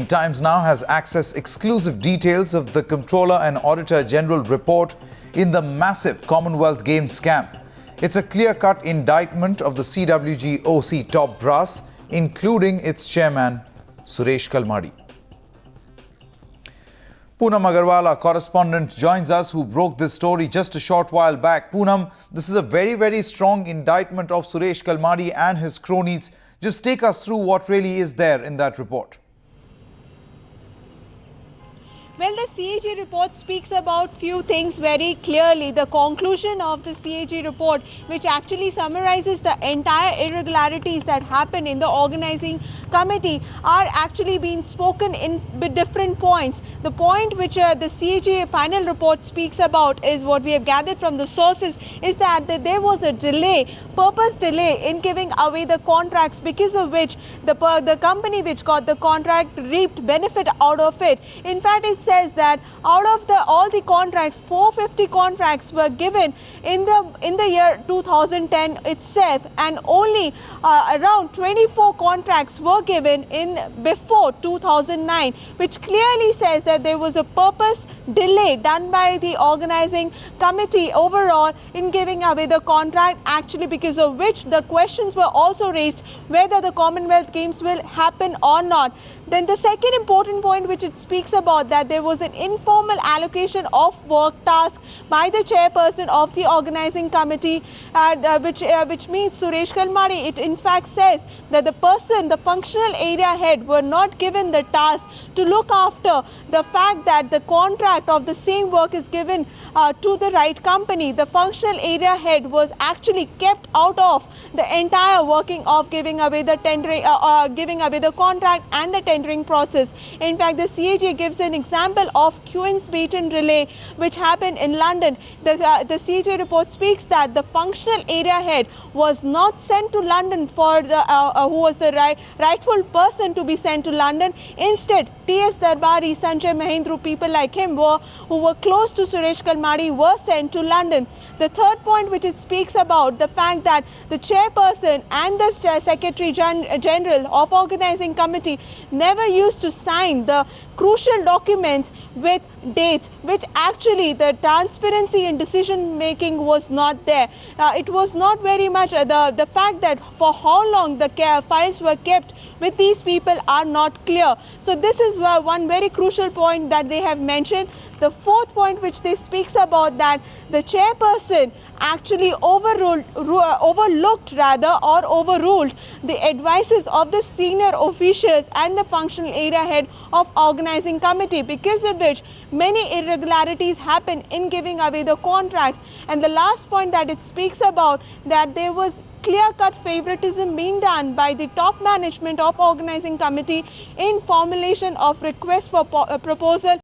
Times now has access exclusive details of the Comptroller and Auditor General report in the massive Commonwealth Games scam. It's a clear-cut indictment of the CWG OC top brass, including its chairman, Suresh Kalmadi. Poonam Agarwal, our correspondent, joins us, who broke this story just a short while back. Poonam, this is a very strong indictment of Suresh Kalmadi and his cronies. Just take us through what really is there in that report. Well, the CAG report speaks about few things very clearly. The conclusion of the CAG report, which actually summarizes the entire irregularities that happen in the organizing committee, are actually being spoken in different points. The point which the CAG final report speaks about is what we have gathered from the sources, is that there was a purpose delay in giving away the contracts, because of which the company which got the contract reaped benefit out of it. In fact, it says that out of all the contracts, 450 contracts were given in the year 2010 itself, and only around 24 contracts were given before 2009, which clearly says that there was a purpose delay done by the organizing committee overall in giving away the contract, actually because of which the questions were also raised whether the Commonwealth Games will happen or not. Then the second important point which it speaks about, that there was an informal allocation of work tasks by the chairperson of the organizing committee, which means Suresh Kalmadi. It in fact says that the functional area head, were not given the task to look after the fact that the contract of the same work is given to the right company. The functional area head was actually kept out of the entire working of giving away the tendering, giving away the contract and the tendering process. In fact, the CAG gives an example of Queen's Beaton Relay, which happened in London. The CAG report speaks that the functional area head was not sent to London for who was the rightful person to be sent to London. Instead, T.S. Darbari, Sanjay Mahendru, people like him who were close to Suresh Kalmadi, were sent to London. The third point which it speaks about, the fact that the chairperson and the Secretary General of Organizing Committee never used to sign the crucial documents with dates, which actually the transparency in decision making was not there. It was not very much the fact that for how long the files were kept with these people are not clear. So this is one very crucial point that they have mentioned. The fourth point which they speaks about, that the chairperson actually overruled the advices of the senior officials and the functional area head of organizing committee, because of which many irregularities happen in giving away the contracts. And the last point that it speaks about, that there was clear-cut favoritism being done by the top management of organizing committee in formulation of request for proposal